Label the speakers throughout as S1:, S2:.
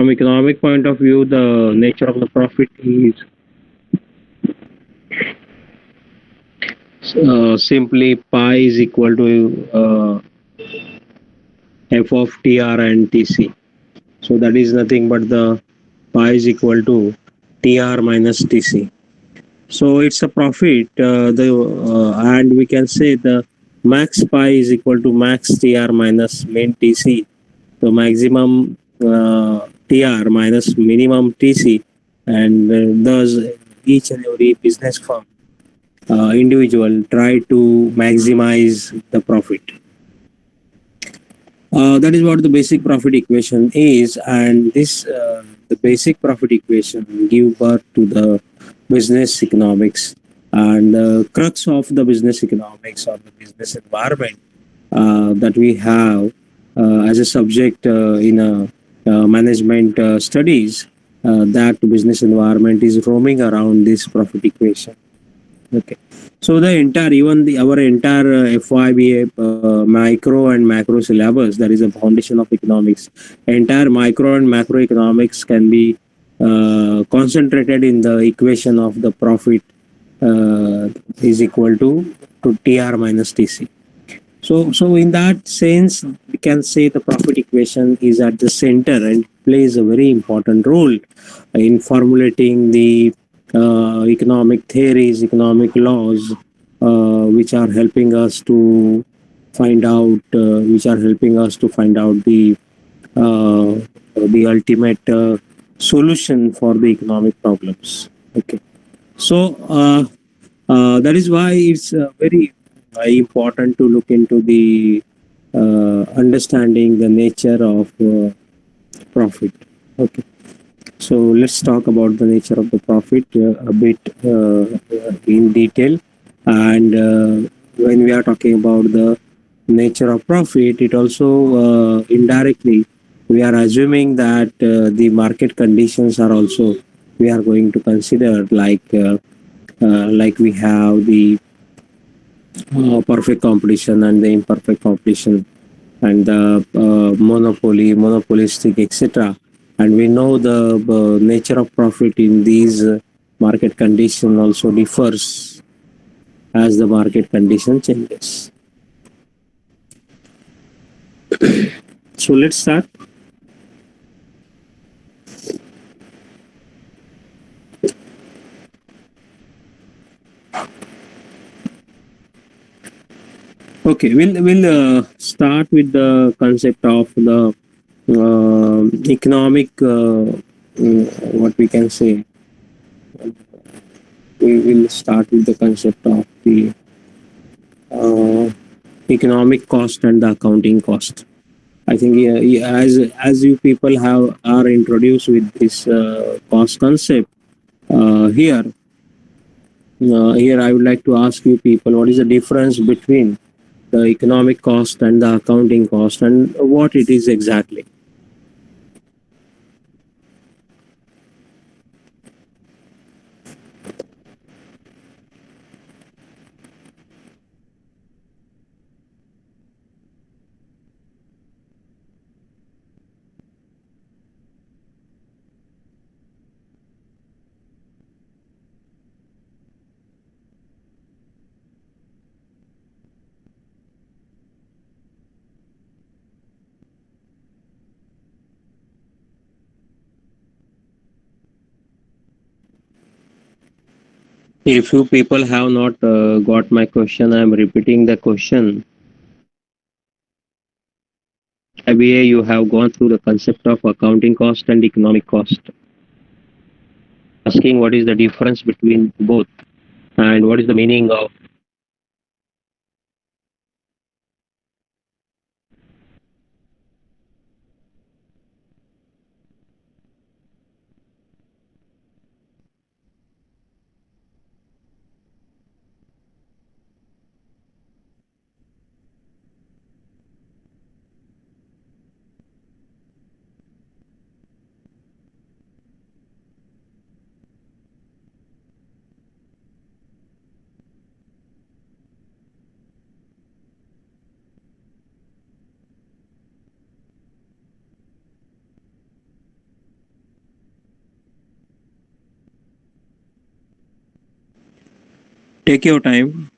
S1: From economic point of view, the nature of the profit is simply pi is equal to f of tr and tc. So that is nothing but the pi is equal to tr minus tc. So it's a profit. And we can say the max pi is equal to max tr minus min tc. So maximum tr minus minimum tc, and thus each and every business firm individual try to maximize the profit. That is what the basic profit equation is, and this the basic profit equation give birth to the business economics, and the crux of the business economics or the business environment that we have as a subject in management studies. That business environment is roaming around this profit equation. Okay. So the entire, even the our entire FYBA micro and macro syllabus, that is a foundation of economics. Entire micro and macroeconomics can be concentrated in the equation of the profit is equal to TR minus TC. So in that sense, we can say the profit equation is at the center and plays a very important role in formulating the economic theories, economic laws, which are helping us to find out the ultimate solution for the economic problems. Okay. So that is why it's very important to look into the understanding the nature of profit. Okay. So let's talk about the nature of the profit a bit in detail. And when we are talking about the nature of profit, it also indirectly we are assuming that the market conditions are also we are going to consider like we have the perfect competition and the imperfect competition and the monopolistic, etc. And we know the nature of profit in these market condition also differs as the market condition changes. So let's start. Okay, we'll start with the concept of the economic. What we can say, we will start with the concept of the uh, economic cost and the accounting cost. I think as you people have are introduced with this cost concept here I would like to ask you people what is the difference between the economic cost and the accounting cost and what it is exactly. If you people have not got my question, I am repeating the question. IBA, you have gone through the concept of accounting cost and economic cost. Asking what is the difference between both and what is the meaning of. Take your time.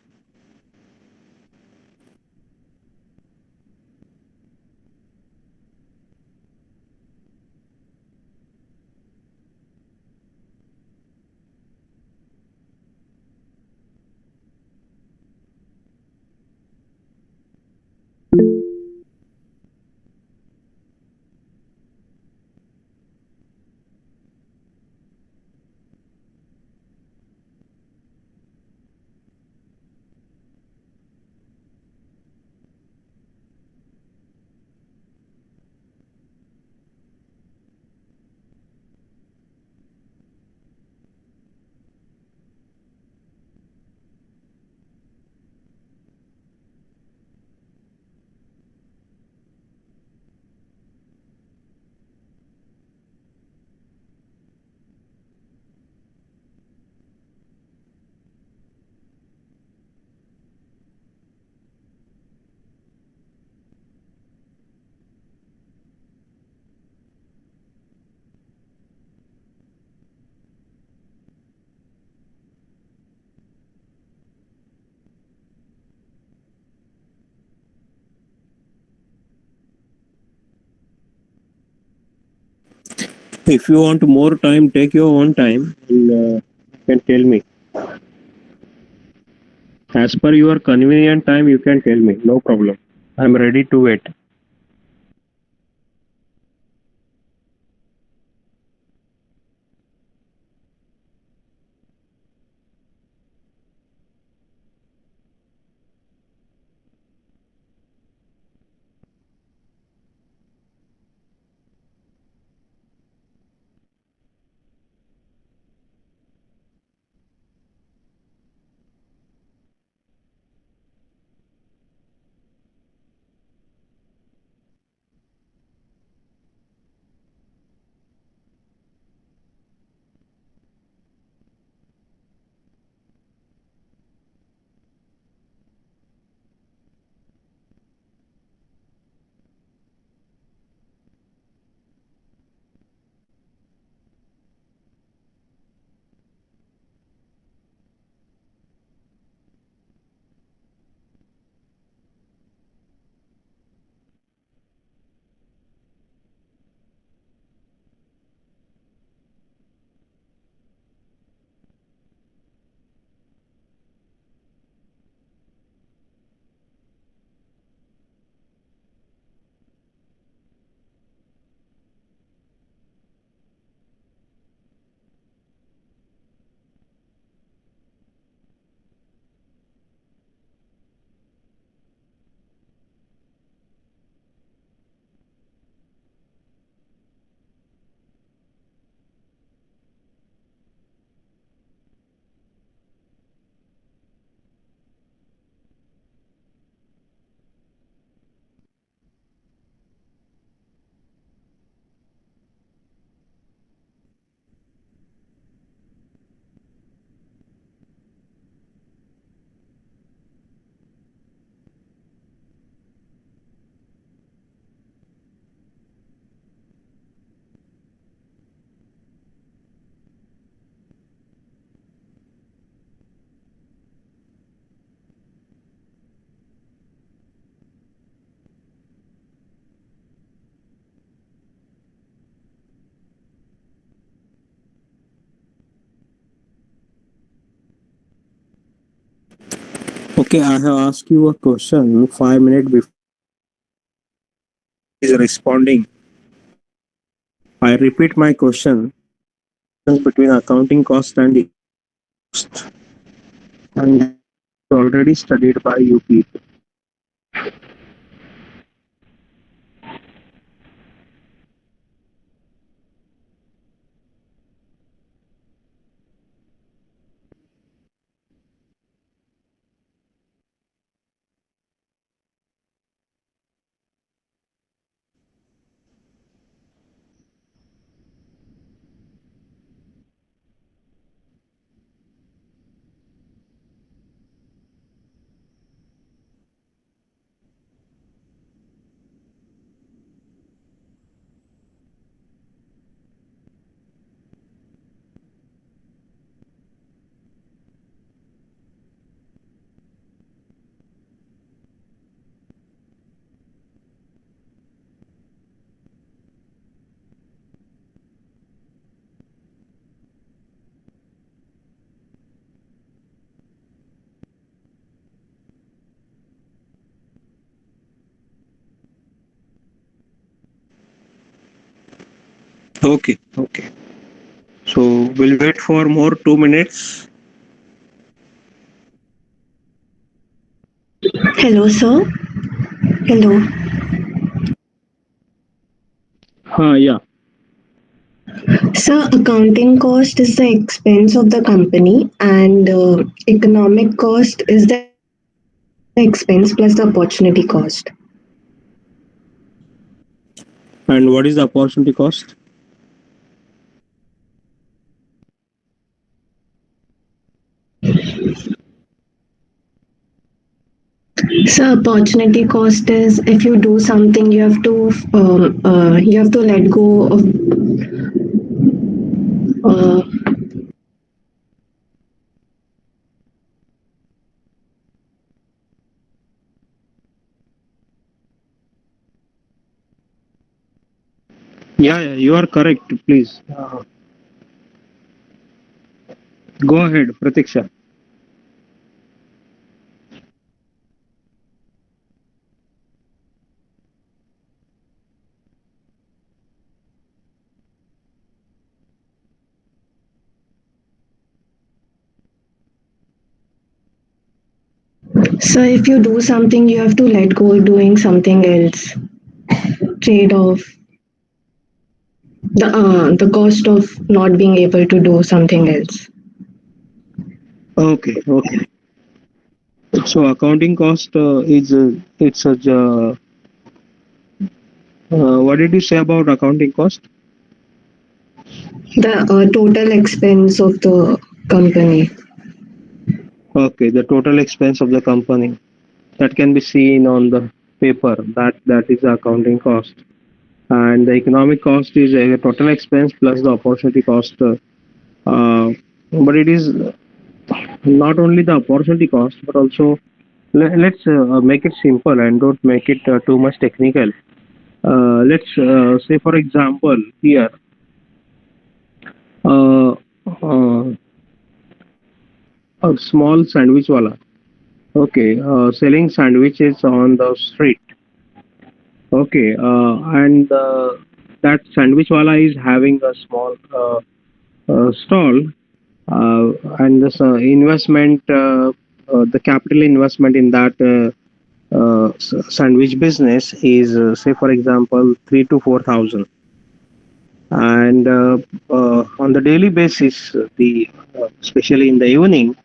S1: If you want more time, take your own time and you can tell me. As per your convenient time, you can tell me. No problem. I'm ready to wait. Okay, I have asked you a question 5 minutes before is responding. I repeat my question between accounting cost and cost and already studied by you people. Okay, okay. So we'll wait for more 2 minutes.
S2: Hello, sir. Hello.
S1: Yeah.
S2: Sir, accounting cost is the expense of the company, and economic cost is the expense plus the opportunity cost.
S1: And what is the opportunity cost?
S2: So opportunity cost is if you do something, you have to let go of uh,
S1: Yeah, you are correct. Please go ahead, Pratiksha.
S2: so if you do something, you have to let go doing something else. Trade off the cost of not being able to do something else.
S1: Okay, okay. So accounting cost is it's a what did you say about accounting cost?
S2: The total expense of the company.
S1: Okay, the total expense of the company that can be seen on the paper. That is the accounting cost, and the economic cost is a total expense plus the opportunity cost. Uh, but it is not only the opportunity cost, but also let's make it simple and don't make it too much technical. Let's say, for example, here uh, a small sandwich wala, okay, selling sandwiches on the street. Okay, and that sandwich wala is having a small stall, and this investment, the capital investment in that sandwich business is, say, for example, 3 to 4 thousand, and on the daily basis, the especially in the evening,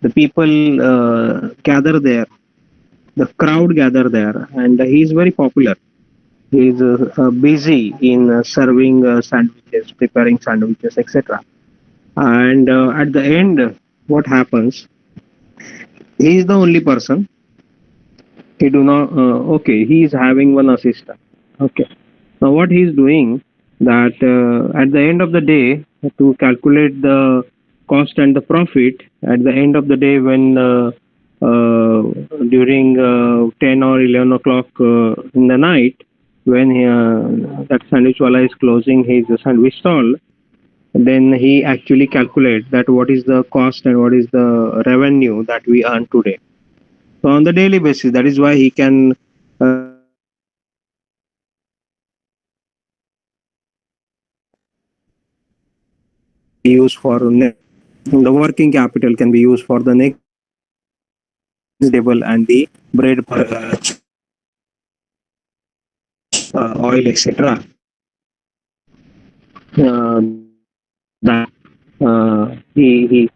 S1: the people gather there, the crowd gather there, and he is very popular. He is busy in serving sandwiches, preparing sandwiches, etc. And at the end, what happens? He is the only person. He do not. Okay, he is having one assistant. Okay. Now what he is doing, that at the end of the day, to calculate the cost and the profit, at the end of the day, when uh, during 10 or 11 o'clock in the night, when that sandwich wala is closing his sandwich stall, then he actually calculates that what is the cost and what is the revenue that we earn today. So on the daily basis, that is why he can use for the working capital can be used for the next vegetable and the bread, oil, etc. That he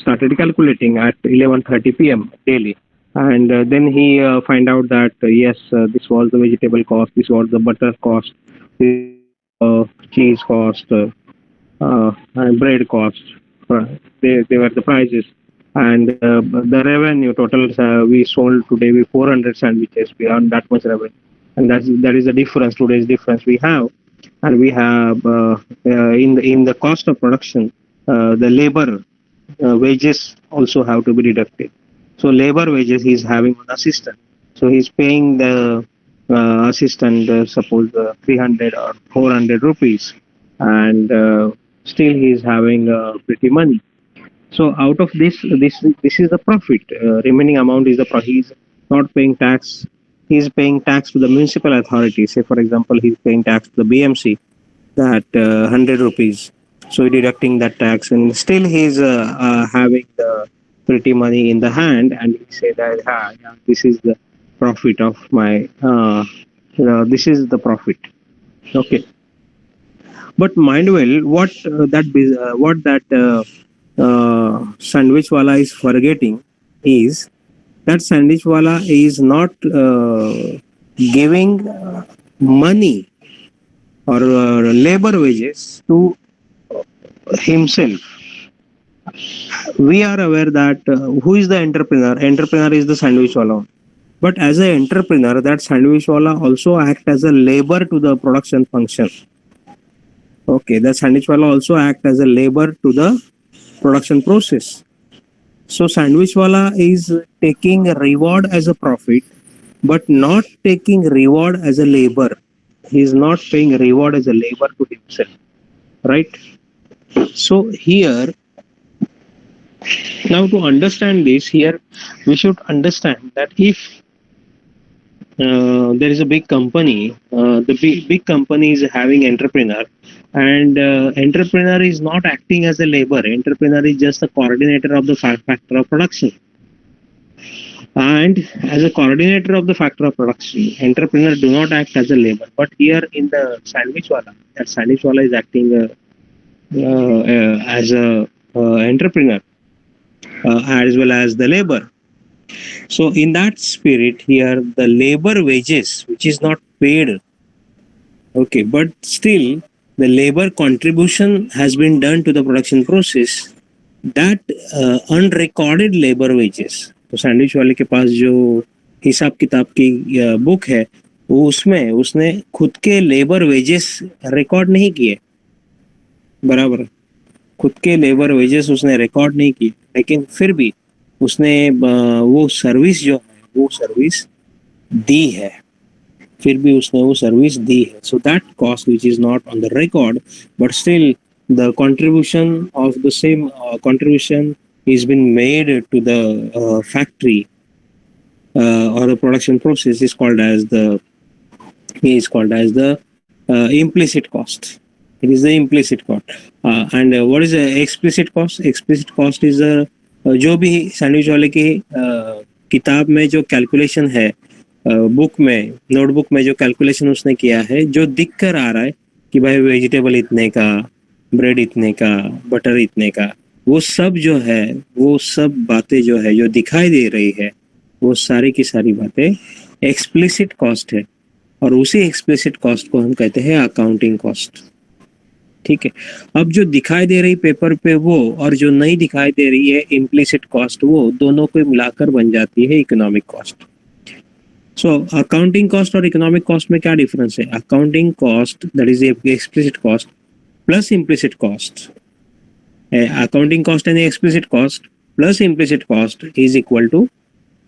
S1: started calculating at 11:30 p.m. daily, and then he find out that yes, this was the vegetable cost, this was the butter cost, this was the cheese cost, and bread cost. They were the prices, and the revenue total we sold today we 400 sandwiches. We earned that much revenue, and that is the difference. Today's difference we have, and we have in the cost of production, the labor wages also have to be deducted. So labor wages he's having an assistant. So he's paying the assistant suppose 300 or 400 rupees, and still he's having pretty money. So out of this is the profit. Remaining amount is the he's not paying tax. He's paying tax to the municipal authority. Say for example, he's paying tax to the BMC, that 100 rupees. So deducting that tax, and still he's having the pretty money in the hand, and he say that, yeah, this is the profit of my, this is the profit. Okay, but mind well, what that sandwich wala is forgetting is that sandwich wala is not giving money or labor wages to himself. We are aware that who is the entrepreneur? Entrepreneur is the sandwich wala. But as an entrepreneur, that sandwich wala also act as a labor to the production function. Okay, the sandwich wala also act as a labor to the production process. So sandwich wala is taking reward as a profit, but not taking reward as a labor. He is not paying reward as a labor to himself, right? So here, now to understand this, here we should understand that if there is a big company, the big company is having entrepreneur, and entrepreneur is not acting as a labor. Entrepreneur is just a coordinator of the factor of production. And as a coordinator of the factor of production, entrepreneur do not act as a labor. But here in the sandwich wala, that sandwich wala is acting as a entrepreneur as well as the labor. So in that spirit, here the labor wages, which is not paid, okay, but still the labor contribution has been done to the production process. That unrecorded labor wages. तो sandwich वाले के पास जो हिसाब किताब की book है, वो उसमें उसने खुद के लेबर वेजेस रिकॉर्ड नहीं किए, बराबर, खुद के लेबर वेजेस उसने रिकॉर्ड नहीं किए, लेकिन फिर भी उसने वो सर्विस जो है वो सर्विस दी है, फिर भी उसने वो सर्विस दी है. So that cost which is not on the record, but still the contribution of the same contribution is been made to the factory or the production process is called as the implicit cost. It is the implicit cost. And what is the explicit cost? Explicit cost is जो भी sandwich वाले की किताब में जो calculation है, book में, notebook में जो कैलकुलेशन उसने किया है, जो दिख कर आ रहा है कि भाई वेजिटेबल इतने का, ब्रेड इतने का, बटर इतने का, वो सब जो है, वो सब बातें जो है जो दिखाई दे रही है, वो सारी की सारी बातें एक्सप्लिसिट कॉस्ट है. और उसी एक्सप्लिसिट कॉस्ट को हम कहते हैं अकाउंटिंग कॉस्ट. ठीक है, अब जो दिखाई दे रही पेपर पे वो और जो नहीं दिखाई दे रही है इम्प्लिसिट कॉस्ट, वो दोनों को मिलाकर बन जाती है economic cost. So accounting cost और इकोनॉमिक कॉस्ट में क्या डिफरेंस है? Accounting cost that is explicit cost plus implicit cost. Accounting cost and explicit cost plus implicit cost is equal to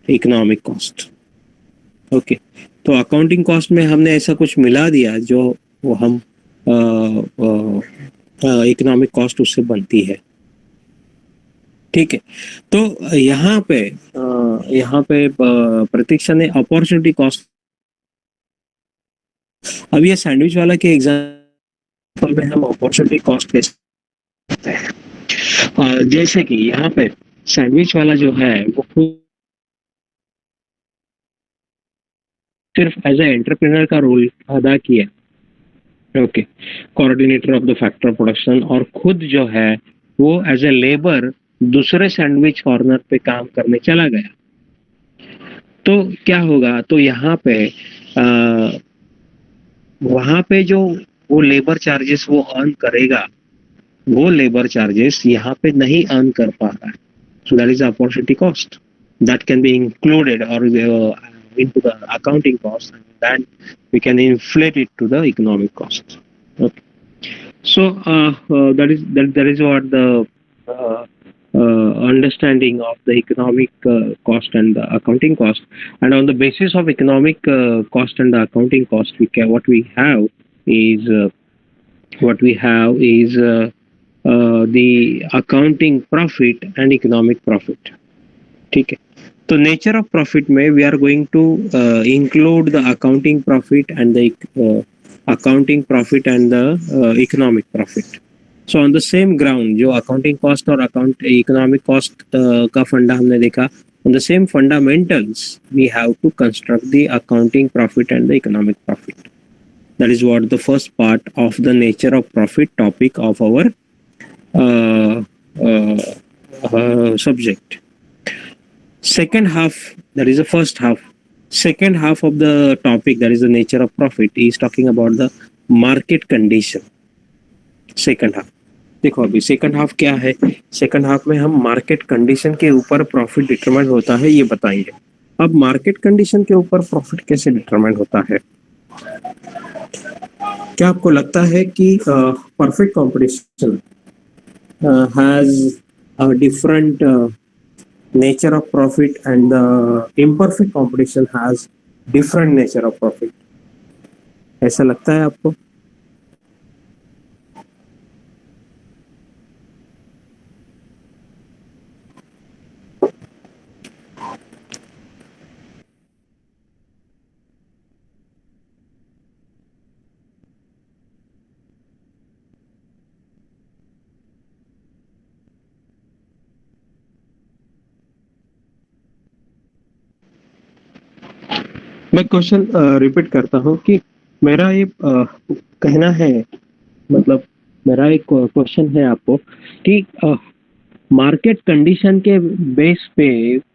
S1: economic cost. Okay, तो accounting cost में हमने ऐसा कुछ मिला दिया जो वो हम economic cost उससे बनती है. ठीक है, तो यहाँ पे प्रतीक्षा ने अपॉर्चुनिटी कॉस्ट, अब ये सैंडविच वाला के एग्जाम में हम अपॉर्चुनिटी कॉस्ट कैसे करते हैं? जैसे कि यहाँ पे सैंडविच वाला जो है वो सिर्फ एज ए एंटरप्रेन्योर का रोल अदा किया, okay, coordinator of the factor production, और खुद जो है वो एज ए लेबर दूसरे सैंडविच कॉर्नर पे काम करने चला गया. तो क्या होगा? तो यहाँ पे वहां पे जो वो लेबर चार्जेस वो अर्न करेगा, वो लेबर चार्जेस यहाँ पे नहीं अर्न कर पा रहा है. So that is opportunity cost that can be included और into the accounting cost, and then we can inflate it to the economic cost. Okay, so that is what the understanding of the economic cost and the accounting cost. And on the basis of economic cost and the accounting cost, what we have is the accounting profit and economic profit. ठीक है, तो nature of profit में we are going to include the accounting profit and the accounting profit and the economic profit. So on the same ground, जो accounting cost और economic cost का फंडा हमने देखा, on the same fundamentals, we have to construct the accounting profit and the economic profit. That is what the first part of the nature of profit topic of our subject. Second half, that is the first half. Second half of the topic, that is the nature of profit, is talking about the market condition. Second half. देखो अभी second half क्या है. Second half में हम market condition के ऊपर profit determine होता है ये बताएंगे. अब मार्केट कंडीशन के ऊपर प्रॉफिट कैसे डिटरमाइन होता है? क्या आपको लगता है कि perfect competition has a different nature of profit and the imperfect competition has different nature of profit? ऐसा लगता है आपको? मैं क्वेश्चन रिपीट करता हूँ कि मेरा ये कहना है, मतलब मेरा एक क्वेश्चन है आपको कि मार्केट कंडीशन के बेस पे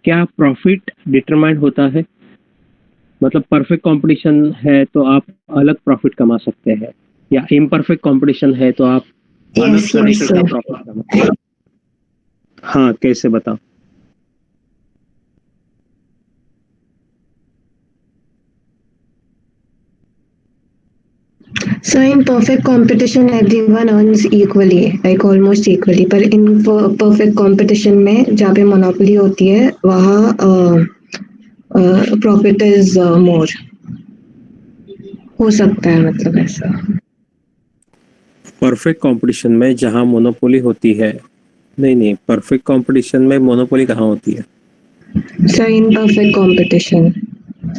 S1: क्या प्रॉफिट डिटरमाइन होता है? मतलब परफेक्ट कंपटीशन है तो आप अलग प्रॉफिट कमा सकते हैं, या इम्परफेक्ट कंपटीशन है तो आप अलग
S2: Yes, yes,
S1: तरीके का
S2: sir.
S1: प्रॉफिट कमा सकते हैं. हाँ, कैसे बताओ?
S2: So in perfect competition, everyone earns equally, like almost equally. पर in perfect competition में जहाँ पे monopoly होती है, वहाँ profit is more. हो सकता है मतलब ऐसा.
S1: परफेक्ट कंपटीशन में जहाँ मोनोपोली होती है, नहीं, परफेक्ट कंपटीशन में मोनोपोली कहाँ होती है?
S2: So in perfect competition.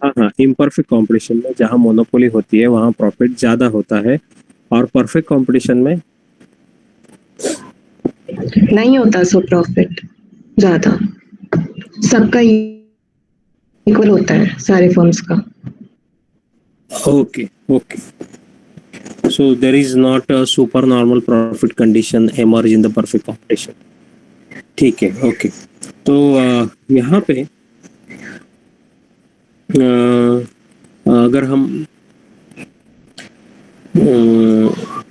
S1: हाँ, इम्परफेक्ट कंपटीशन में जहाँ मोनोपोली होती है वहाँ प्रॉफिट ज्यादा होता है, और परफेक्ट कंपटीशन में
S2: नहीं होता सो प्रॉफिट ज्यादा. सबका इक्वल होता है सारे फर्म्स का.
S1: okay. So there is not a supernormal profit condition emerge in the perfect competition. ठीक है, ओके. तो यहाँ पे अगर हम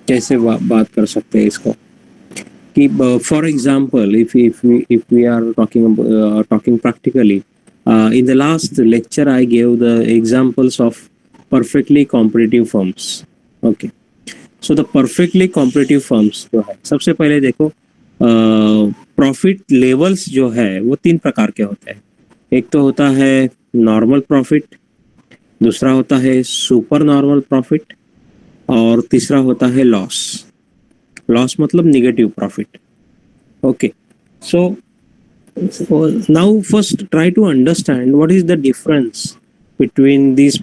S1: कैसे बात कर सकते हैं इसको कि for example if we are talking practically, in the last lecture I gave the examples of perfectly competitive firms. Okay, so the perfectly competitive firms जो है, सबसे पहले देखो प्रॉफिट लेवल्स जो है वो 3 प्रकार के होते हैं. एक तो होता है नॉर्मल प्रॉफिट, दूसरा होता है सुपर नॉर्मल प्रॉफिट, और तीसरा होता है लॉस मतलब negative profit. Okay, so now first try to understand what is the difference between these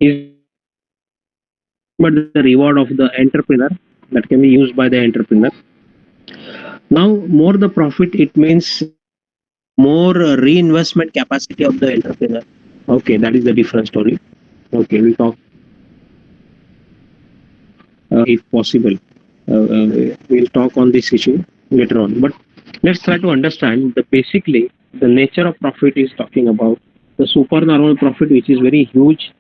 S1: is but the reward of the entrepreneur that can be used by the entrepreneur. Now more the profit, it means more reinvestment capacity of the entrepreneur. Okay, that is the different story. Okay, we'll talk if possible. We'll talk on this issue later on, but let's try to understand the basically the nature of profit is talking about the supernormal profit, which is very huge.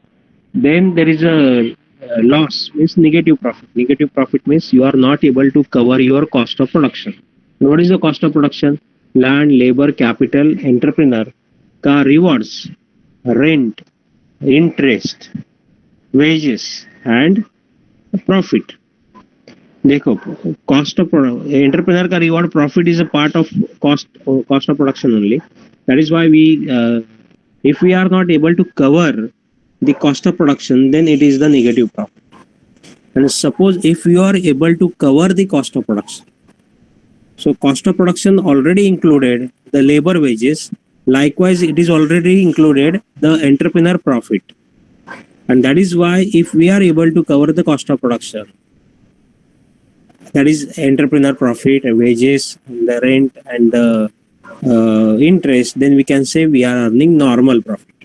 S1: Then there is a loss, means negative profit. Negative profit means you are not able to cover your cost of production. And what is the cost of production? Land, labor, capital, entrepreneur का rewards, rent, interest, wages and profit. देखो, cost of entrepreneur का reward profit is a part of cost of production only. That is why we if we are not able to cover the cost of production, then it is the negative profit. And suppose if you are able to cover the cost of production, so cost of production already included the labor wages. Likewise, it is already included the entrepreneur profit. And that is why if we are able to cover the cost of production, that is entrepreneur profit, wages, the rent and the interest, then we can say we are earning normal profit.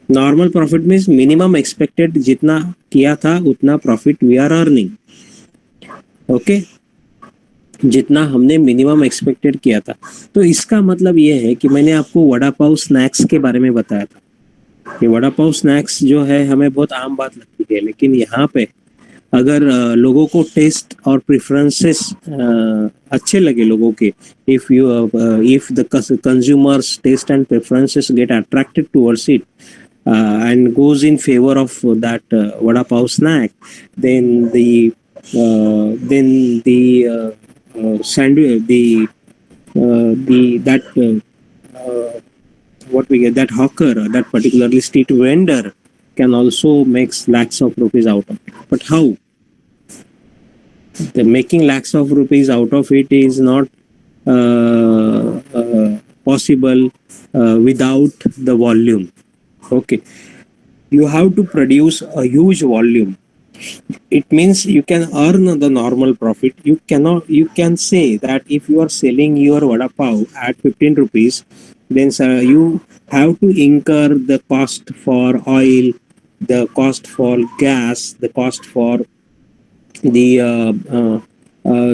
S1: Normal profit means minimum expected जितना किया था उतना profit we are earning. Okay? जितना हमने minimum expected किया था. तो इसका मतलब ये है कि मैंने आपको वड़ा पाव स्नैक्स के बारे में बताया था कि वड़ा पाव स्नैक्स जो है हमें बहुत आम बात लगती है, लेकिन यहाँ पे अगर लोगों को टेस्ट और प्रेफरेंसेस अच्छे लगे लोगों के, if the consumers taste and preferences get attracted towards it and goes in favor of that vada pav snack, then the sandwich, what we get, that hawker, that particularly street vendor can also make lakhs of rupees out of it. But how? The making lakhs of rupees out of it is not possible without the volume. Okay, you have to produce a huge volume. It means you can earn the normal profit. You can say that if you are selling your vada pav at 15 rupees, then you have to incur the cost for oil, the cost for gas, the cost for the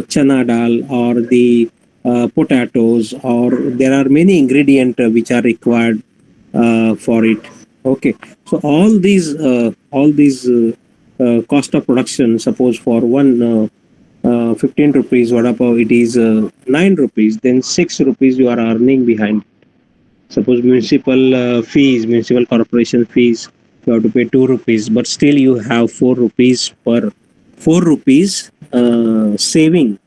S1: chana dal or the potatoes, or there are many ingredients which are required for it. Okay, so all these cost of production, suppose for one 15 rupees vada pav, it is 9 rupees, then 6 rupees you are earning behind. Suppose municipal corporation fees, you have to pay 2 rupees, but still you have 4 rupees saving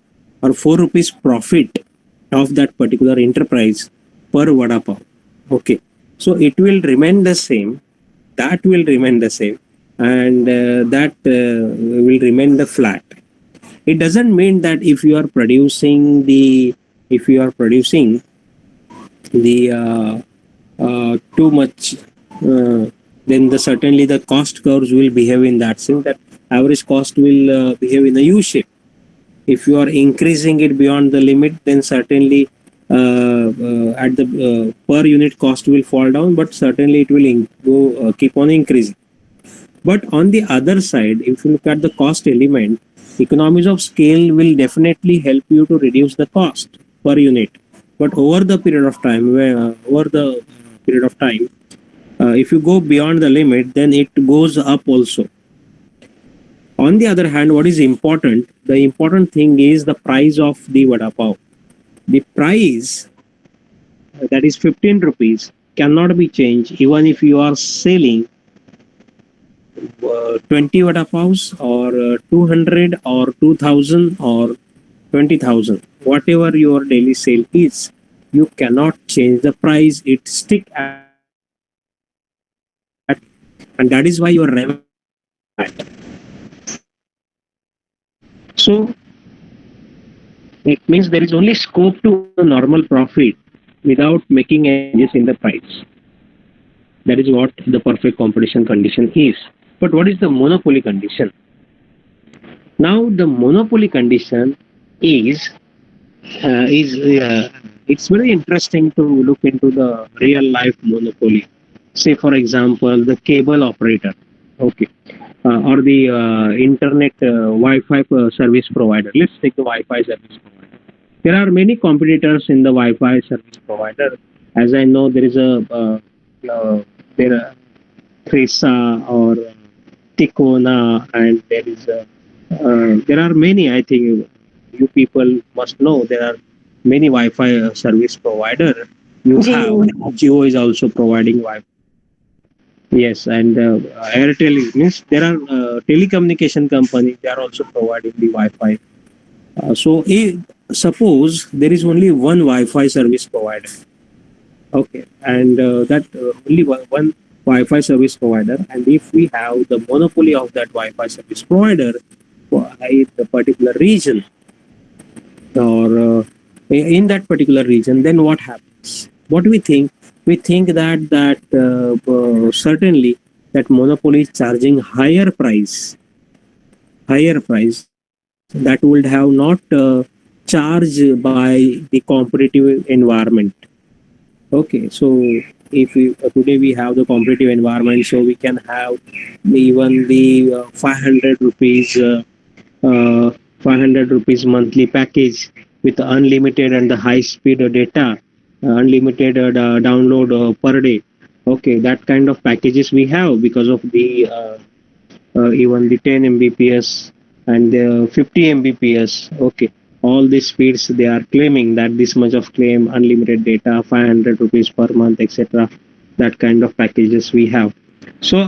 S1: or 4 rupees profit of that particular enterprise per vada pav. Okay, so it will remain the same, that will remain the same, and that will remain the flat. It doesn't mean that if you are producing the too much, then certainly the cost curves will behave in that sense, that average cost will behave in a U shape. If you are increasing it beyond the limit, then certainly at the per unit cost will fall down, but certainly it will keep on increasing. But on the other side, if you look at the cost element, economies of scale will definitely help you to reduce the cost per unit. But over the period of time, if you go beyond the limit, then it goes up also. On the other hand, what is important? The important thing is the price of the vada pav. The price, that is 15 rupees, cannot be changed even if you are selling 20 vada pavs or 200 or 2000 or 20,000. Whatever your daily sale is, you cannot change the price. It stick at, and that is why your revenue. So it means there is only scope to a normal profit without making changes in the price. That is what the perfect competition condition is. But what is the monopoly condition? Now the monopoly condition is it's very interesting to look into the real life monopoly. Say for example the cable operator, okay, or the internet Wi-Fi service provider. Let's take the Wi-Fi service provider. There are many competitors in the Wi-Fi service provider. As I know, there is there are Tresa or Ticona, and there are many. I think you people must know there are many Wi-Fi service provider. You have Jio is also providing Wi-Fi. Yes, and Airtel means there are telecommunication companies. They are also providing the Wi-Fi. So suppose there is only one Wi-Fi service provider. Okay, and that only one Wi-Fi service provider, and if we have the monopoly of that Wi-Fi service provider in the particular region, or in that particular region, then what happens? What we think? We think that certainly that monopoly is charging higher price that would have not charged by the competitive environment. Okay, so if we, today we have the competitive environment, so we can have even the 500 rupees, 500 rupees monthly package with unlimited and the high speed data, unlimited download per day. Okay, that kind of packages we have because of the even the 10 Mbps and the 50 Mbps. Okay, all these speeds they are claiming that this much of claim, unlimited data, 500 rupees per month, etc. That kind of packages we have. So,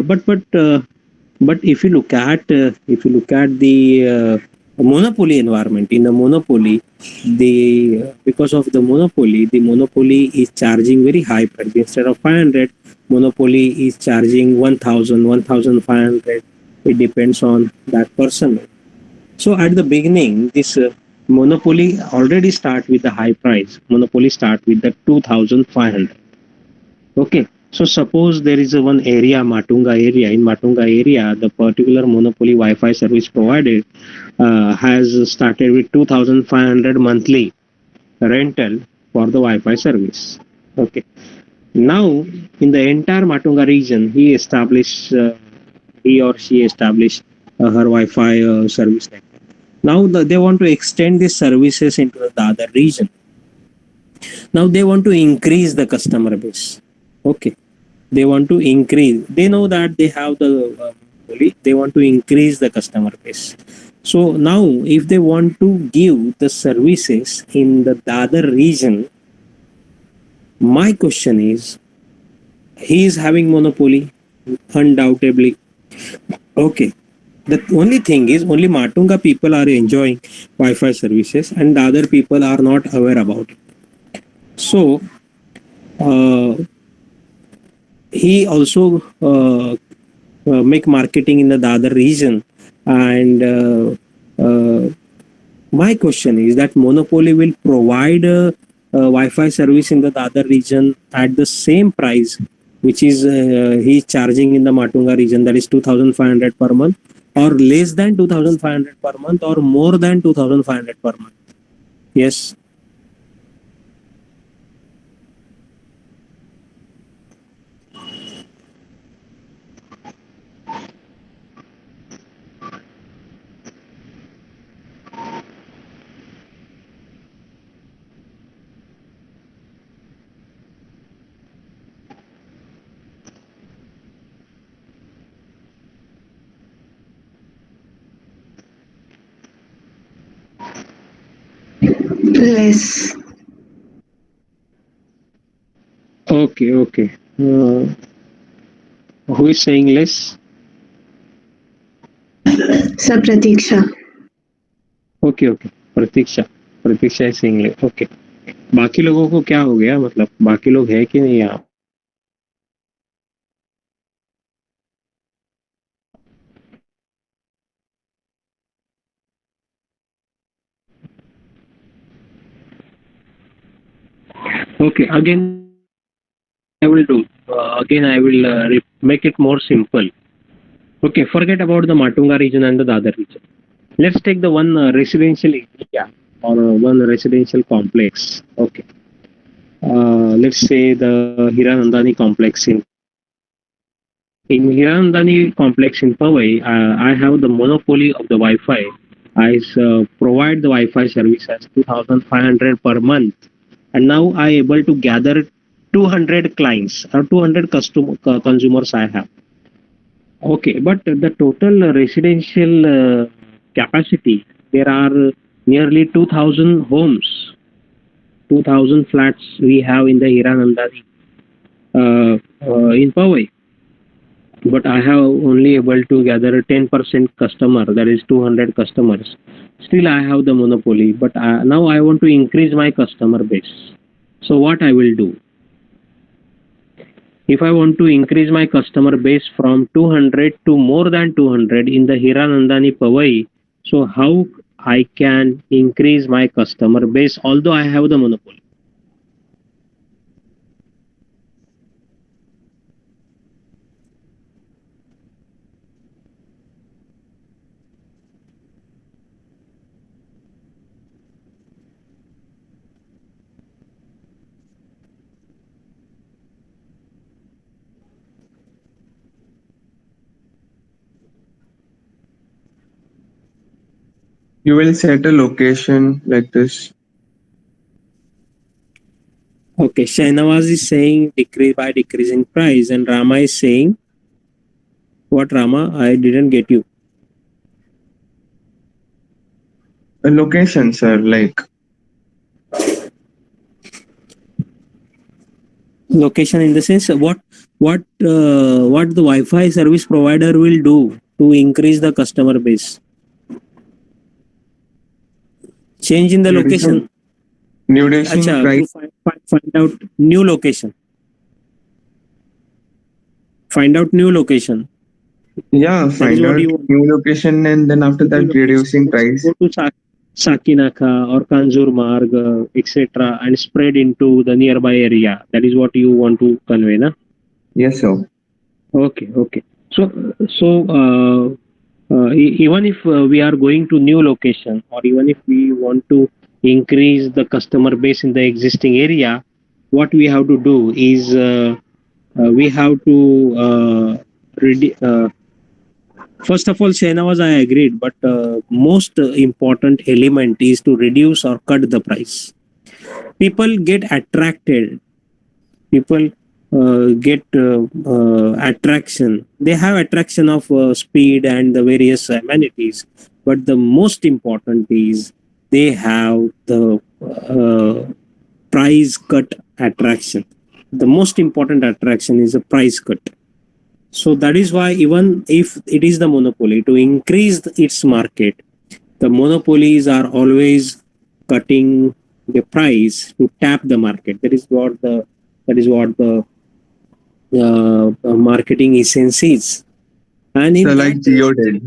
S1: but if you look at the monopoly environment, in the monopoly, the because of the monopoly is charging very high price. Instead of 500, monopoly is charging 1000, 1500. It depends on that person. So at the beginning, this monopoly already start with the high price. Monopoly start with the 2500. Okay. So suppose there is a one area, Matunga area. In Matunga area, the particular monopoly Wi-Fi service provided has started with 2500 monthly rental for the Wi-Fi service. Okay. Now, in the entire Matunga region, he or she established her Wi-Fi service network. Now they want to extend these services into the other region. Now they want to increase the customer base. Okay, they want to increase. They know that they have the they want to increase the customer base. So now, if they want to give the services in the other region, my question is, he is having monopoly, undoubtedly. Okay. The only thing is, only Matunga people are enjoying Wi-Fi services, and the other people are not aware about it. So, uh, he also make marketing in the Dadar region, and my question is that monopoly will provide Wi-Fi service in the Dadar region at the same price which is he charging in the Matunga region, that is 2500 per month, or less than 2500 per month, or more than 2500 per month. Yes.
S2: Less.
S1: Okay, okay. Who is saying less?
S2: Sir Pratiksha.
S1: Okay okay, Pratiksha, Pratiksha है single. Okay, बाकी लोगों को क्या हो गया, मतलब बाकी लोग है कि नहीं यहाँ? Okay, again I will do. Again I will make it more simple. Okay, forget about the Matunga region and the Dadar region. Let's take the one residential area or one residential complex. Okay. Let's say the Hiranandani complex in Hiranandani complex in Powai. I have the monopoly of the Wi-Fi. I provide the Wi-Fi service as 2500 per month, and now I able to gather 200 clients or 200 consumers I have. Okay, but the total residential capacity, there are nearly 2000 homes, 2000 flats we have in the Hiranandani in Powai. But I have only able to gather 10% customer, that is 200 customers. Still I have the monopoly, but now I want to increase my customer base. So what I will do? If I want to increase my customer base from 200 to more than 200 in the Hiranandani Powai, so how I can increase my customer base although I have the monopoly?
S3: You will set a location like this.
S1: Okay, Shahnawaz is saying decrease by decreasing price, and Rama is saying what, Rama? I didn't get you.
S3: A location, sir, like
S1: Location in the sense what the Wi-Fi service provider will do to increase the customer base. Change in the
S3: reducing,
S1: location.
S3: reducing
S1: Acha,
S3: price.
S1: to find out new location. Find out new location.
S3: Yeah,
S1: That is
S3: find
S1: what
S3: out
S1: you want.
S3: new location and then after
S1: New
S3: that
S1: location.
S3: reducing
S1: Let's
S3: price.
S1: go to Sakinaka or Kanjur Marg, etc., and spread into the nearby area. That is what you want to convey, na?
S3: Yes, sir.
S1: Okay, okay. So even if we are going to new location, or even if we want to increase the customer base in the existing area, what we have to do is we have to first of all, Shahnawaz, I agreed, but most important element is to reduce or cut the price. People get attracted. People get attraction. They have attraction of speed and the various amenities, but the most important is they have the price cut attraction. The most important attraction is a price cut. So that is why even if it is the monopoly, to increase its market, the monopolies are always cutting the price to tap the market. That is what the marketing essence is. And
S3: So
S1: in
S3: like
S1: that,
S3: Geo did.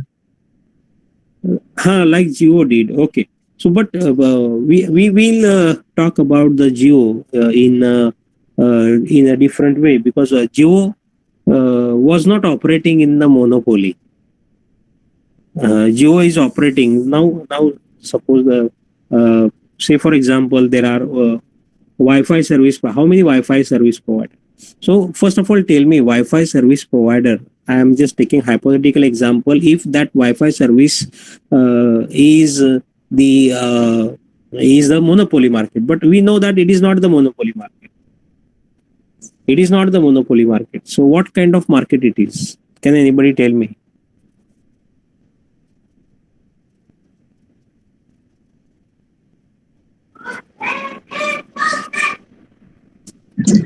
S1: like Geo did. Okay. So, but we will talk about the Geo in a different way, because Geo was not operating in the monopoly. Geo is operating now. Now, suppose say for example, there are Wi-Fi service. How many Wi-Fi service provider? So first of all, tell me Wi-Fi service provider. I am just taking hypothetical example. If that Wi-Fi service is the monopoly market, but we know that it is not the monopoly market. It is not the monopoly market. So what kind of market it is? Can anybody tell me?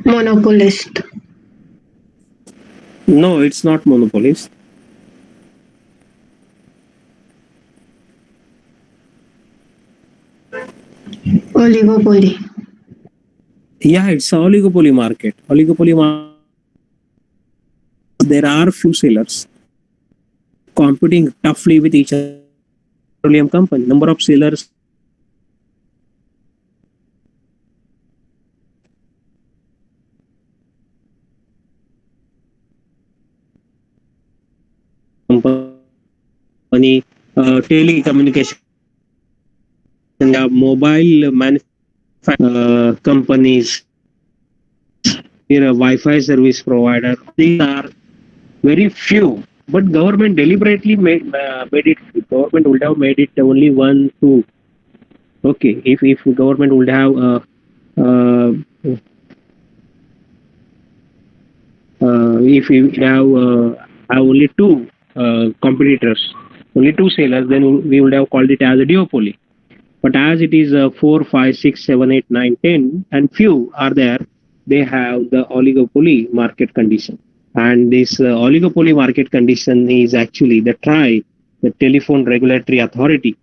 S2: Monopolist.
S1: No, it's not monopolist.
S2: Oligopoly.
S1: Yeah, it's a oligopoly market. There are few sellers competing toughly with each other. Petroleum company. Number of sellers company, telecommunication, mobile companies, here a Wi-Fi service provider. These are very few, but government deliberately made it. Government would have made it only one, two. Okay, if government would have uh, if we have only two competitors, only two sellers, then we would have called it as a duopoly. But as it is 4, 5, 6, 7, 8, 9, 10, and few are there, they have the oligopoly market condition. And this oligopoly market condition is actually the Telephone Regulatory Authority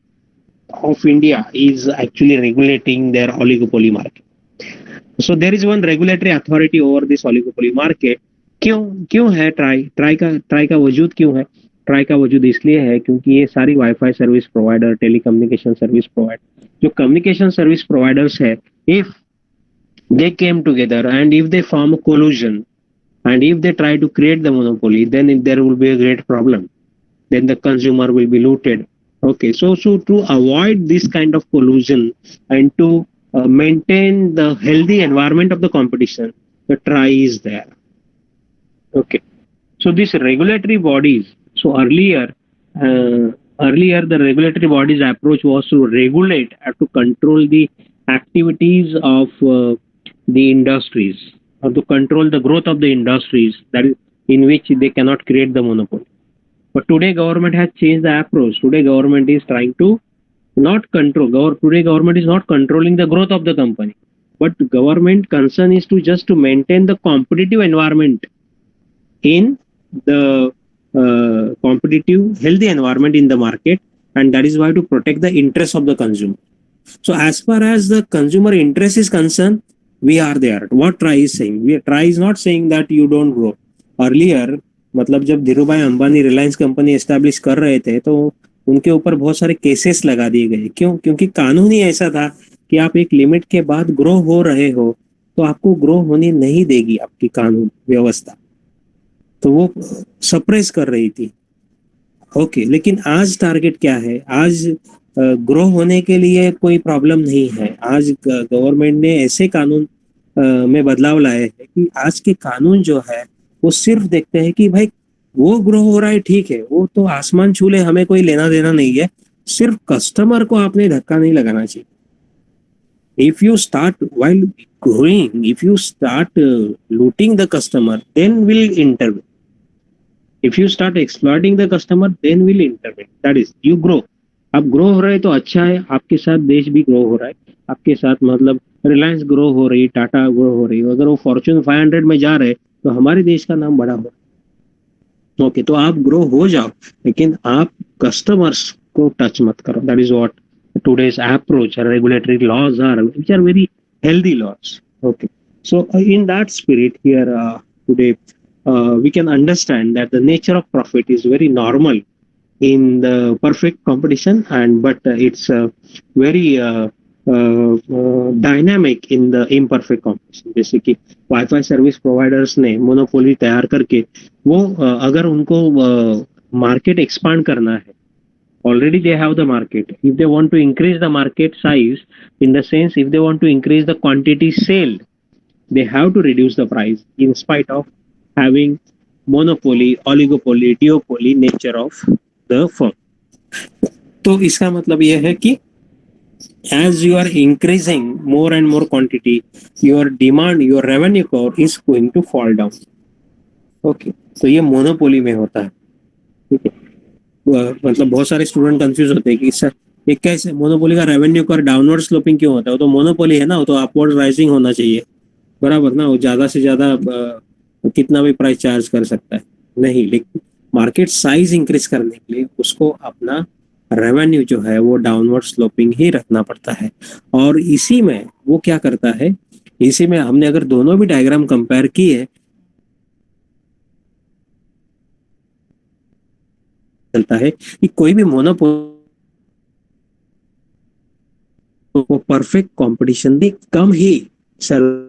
S1: of India is actually regulating their oligopoly market. So there is one regulatory authority over this oligopoly market, क्यों है try का वजूद क्यों है? Try का वजूद इसलिए है क्योंकि ये सारी wifi service provider, telecommunication service provider, जो कम्युनिकेशन सर्विस प्रोवाइडर्स है, if they came together and if they form a collusion and if they try to create the monopoly, then there will be a great problem. Then the consumer will be looted. Okay, so to avoid this kind of collusion and to maintain the healthy environment of the competition, the try is there. Okay, so these regulatory bodies, so earlier the regulatory bodies approach was to regulate and to control the activities of the industries, or to control the growth of the industries, that is in which they cannot create the monopoly. But today government has changed the approach. Today government is trying to not control. Today government is not controlling the growth of the company, but government concern is to just to maintain the competitive environment in the competitive healthy environment in the market, and that is why to protect the interest of the consumer. So as far as the consumer interest is concerned, we are there. What TRAI is saying? TRAI is not saying that you don't grow. Earlier, मतलब जब Dhirubhai Ambani Reliance company establish कर रहे थे तो उनके ऊपर बहुत सारे केसेस लगा दिए गए. क्यों? क्योंकि कानून ही ऐसा था कि आप एक लिमिट के बाद ग्रो हो रहे हो तो आपको ग्रो होने नहीं देगी आपकी कानून व्यवस्था, तो वो सप्रेस कर रही थी. ओके, लेकिन आज टारगेट क्या है? आज ग्रो होने के लिए कोई प्रॉब्लम नहीं है. आज गवर्नमेंट ने ऐसे कानून में बदलाव लाए हैं कि आज के कानून जो है वो सिर्फ देखते हैं कि भाई वो ग्रो हो रहा है, ठीक है, वो तो आसमान छू ले, हमें कोई लेना देना नहीं है. सिर्फ कस्टमर को आपने धक्का नहीं लगाना चाहिए. If you start while growing, if you start looting the customer, then will intervene. If you start exploiting the customer, then will intervene. That is, you grow. आप ग्रो हो रहे तो अच्छा है, आपके साथ देश भी ग्रो हो रहा है, आपके साथ मतलब रिलायंस ग्रो हो रही, टाटा ग्रो हो रही. अगर वो फॉर्च्यून 500 में जा रहे तो हमारे देश का नाम बड़ा हो रहा है. ओके, तो आप ग्रो हो जाओ, लेकिन आप कस्टमर्स को टच मत करो. That is what today's approach. Regulatory laws are, which are very healthy laws. Okay, so in that spirit here today we can understand that the nature of profit is very normal in the perfect competition, and but it's very dynamic in the imperfect competition. जैसे कि wifi service providers ने monopoly तैयार करके वो अगर उनको market expand करना है, already they have the market. If they want to increase the market size, in the sense if they want to increase the quantity sold, they have to reduce the price in spite of having monopoly, oligopoly, duopoly nature of the firm. तो इसका मतलब यह है कि as you are increasing more and more quantity, your demand, your revenue curve is going to fall down. Okay, तो ये monopoly में होता है. ठीक है, मतलब बहुत सारे स्टूडेंट कंफ्यूज होते हैं कि सर ये कैसे मोनोपोली का रेवेन्यू कर डाउनवर्ड स्लोपिंग क्यों होता है? वो तो मोनोपोली है ना, वो तो अपवर्ड राइजिंग होना चाहिए, बराबर ना. वो ज्यादा से ज्यादा कितना भी प्राइस चार्ज कर सकता है, नहीं. लेकिन मार्केट साइज इंक्रीज करने के लिए उसको अपना रेवेन्यू जो है वो डाउनवर्ड स्लोपिंग ही रखना पड़ता है. और इसी में वो क्या करता है, इसी में हमने अगर दोनों भी डायग्राम कंपेयर किए चलता है कि कोई भी मोनोपोली वो परफेक्ट कंपटीशन भी कम ही सर्विस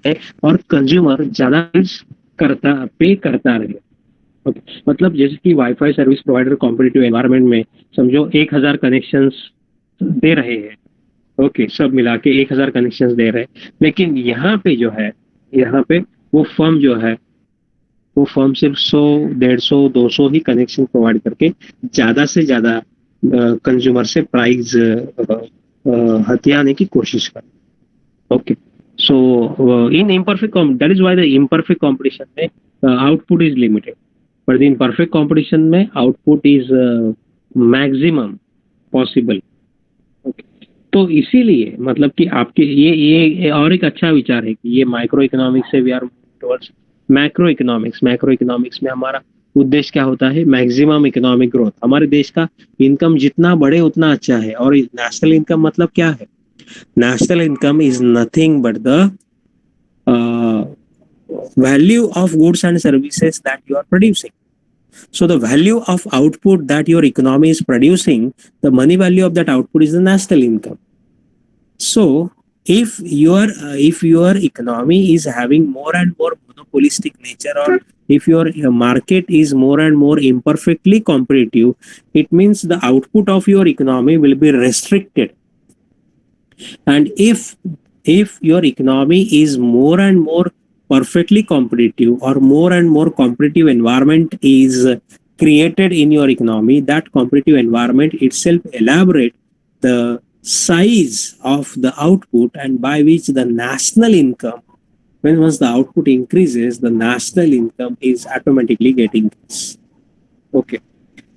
S1: है और कंज्यूमर ज्यादा पे करता रहे. Okay. मतलब जैसे कि wifi service provider competitive environment में समझो 1000 कनेक्शंस दे रहे हैं. ओके, सब मिला के 1000 कनेक्शंस दे रहे हैं, लेकिन यहाँ पे जो है, यहाँ पे वो फर्म जो है वो फर्म सिर्फ 100, 150, 200 ही कनेक्शन प्रोवाइड करके ज्यादा से ज्यादा कंज्यूमर से प्राइस हथियाने की कोशिश कर. Okay, so in imperfect, that is why the imperfect competition में आउटपुट इज लिमिटेड, पर द इम्परफेक्ट कंपटीशन में output is maximum possible. Okay, तो इसीलिए मतलब कि आपके ये और एक अच्छा विचार है कि ये माइक्रो इकोनॉमिक्स से we are towards macro economics. Macro economics में हमारा उद्देश्य क्या होता है? Maximum economic growth. हमारे देश का इनकम जितना बढ़े उतना अच्छा है. और नेशनल इनकम मतलब क्या है? National income is nothing but the value of goods and services that you are producing. So the value of output that your economy is producing, the money value of that output is the national income. So if your economy is having more and more monopolistic nature, or if your market is more and more imperfectly competitive, it means the output of your economy will be restricted. And if your economy is more and more perfectly competitive, or more and more competitive environment is created in your economy, that competitive environment itself elaborate the size of the output, and by which the national income, when once the output increases, the national income is automatically getting increased. Okay.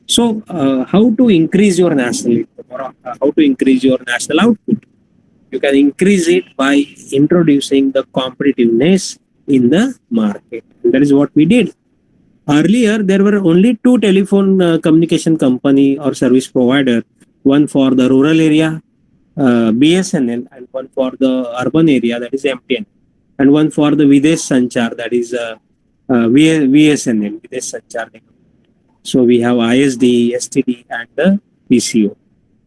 S1: So how to increase your national income, or how to increase your national output? You can increase it by introducing the competitiveness in the market. And that is what we did. Earlier, there were only two telephone communication company or service provider, one for the rural area, BSNL, and one for the urban area, that is MTN, and one for the Videsh Sanchar, that is VSNL, Videsh Sanchar. So we have ISD, STD, and the PCO,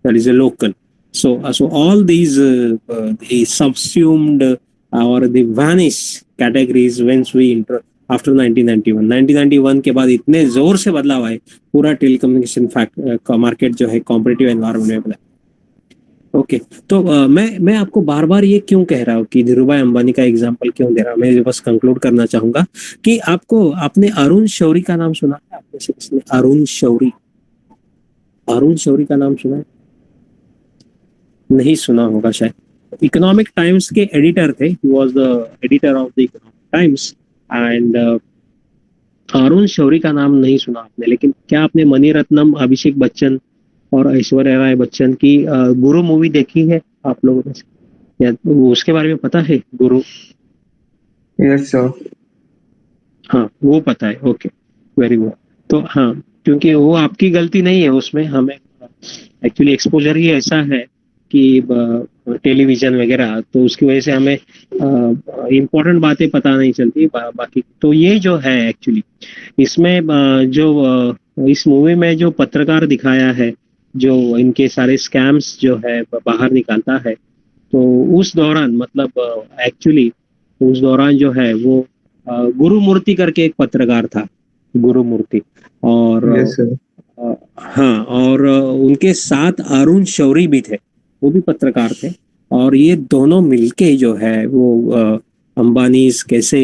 S1: that is a local. So all these they subsumed or they vanished categories once we after 1991. 1991 के बाद इतने जोर से बदलाव आए, पूरा telecommunication market जो है कॉम्पिटिटिव एनवायरनमेंट में बदला. ओके. तो मैं आपको बार बार ये क्यों कह रहा हूँ कि धीरूभाई अंबानी का एग्जांपल क्यों दे रहा हूँ, मैं बस कंक्लूड करना चाहूंगा कि आपने अरुण शौरी का नाम सुना है? आपने से किसने अरुण शौरी का नाम सुना है? नहीं सुना होगा शायद. इकोनॉमिक टाइम्स के एडिटर थे. He was the editor of the Economic Times. And Arun Shourie का नाम नहीं सुना आपने, लेकिन क्या आपने मणिरत्नम, अभिषेक बच्चन और ऐश्वर्या राय बच्चन की गुरु मूवी देखी है आप लोगों ने, या उसके बारे में पता है? गुरु,
S3: Yes, sir.
S1: हाँ वो पता है. Okay, very good. तो हाँ, क्योंकि वो आपकी गलती नहीं है, उसमें हमें एक्चुअली एक्सपोजर ही ऐसा है कि टेलीविजन वगैरह, तो उसकी वजह से हमें इम्पोर्टेंट बातें पता नहीं चलती बाकी. तो ये जो है एक्चुअली इसमें इस मूवी में जो पत्रकार दिखाया है, जो इनके सारे स्कैम्स जो है बाहर निकालता है, तो उस दौरान मतलब एक्चुअली उस दौरान जो है वो गुरुमूर्ति करके एक पत्रकार था, गुरुमूर्ति. और
S3: Yes, sir.
S1: हाँ, और उनके साथ अरुण शौरी भी थे, वो भी पत्रकार थे. और ये दोनों मिलके जो है वो अंबानी कैसे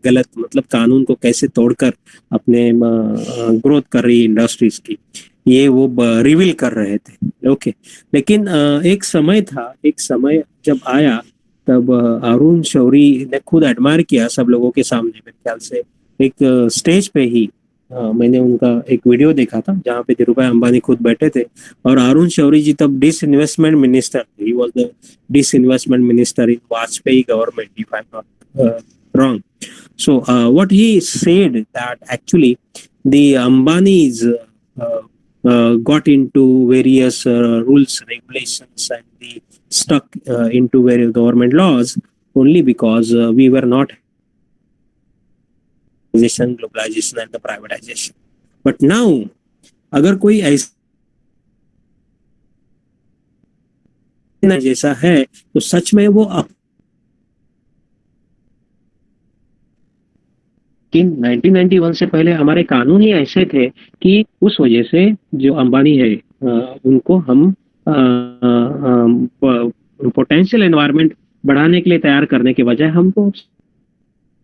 S1: गलत मतलब कानून को कैसे तोड़कर अपने ग्रोथ कर रही इंडस्ट्रीज की, ये वो रिवील कर रहे थे. ओके. लेकिन एक समय जब आया, तब अरुण शौरी ने खुद एडमायर किया सब लोगों के सामने. मेरे ख्याल से एक स्टेज पे ही मैंने उनका एक वीडियो देखा था जहाँ पे धीरूभाई अंबानी खुद बैठे थे, और अरुण शौरी जी तब डिसइन्वेस्टमेंट मिनिस्टर थे. He was the disinvestment minister in Vajpayee government, if I am not wrong. So what he said that actually the Ambanis got into various rules, regulations, and they stuck into various government laws only because we were not globalization and the privatization. But now अगर कोई ऐसा जैसा है, तो सच में वो 1991 से पहले हमारे कानून ही ऐसे थे कि उस वजह से जो अंबानी है उनको हम पोटेंशियल एनवायरनमेंट बढ़ाने के लिए तैयार करने के बजाय हमको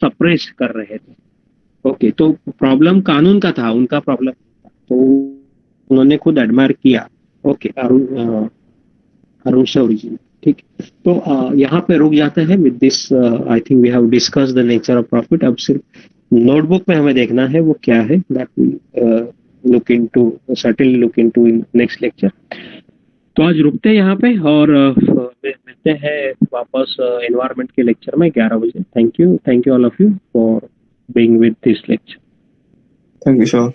S1: सप्रेस कर रहे थे. ओके. तो प्रॉब्लम कानून का था, उनका प्रॉब्लम, तो उन्होंने खुद एडमायर किया. ओके. अरुण शौरी जी, ठीक. तो यहाँ पे रुक जाते हैं with this. I think we have discussed the nature of profit. अब सिर्फ नोटबुक में हमें देखना है वो क्या है, that we look into, certainly look into in next lecture. तो आज रुकते हैं यहाँ पे और मिलते हैं वापस एनवायरनमेंट के लेक्चर में 11 बजे. Thank you all of you for being with this lecture.
S3: Thank you, sir.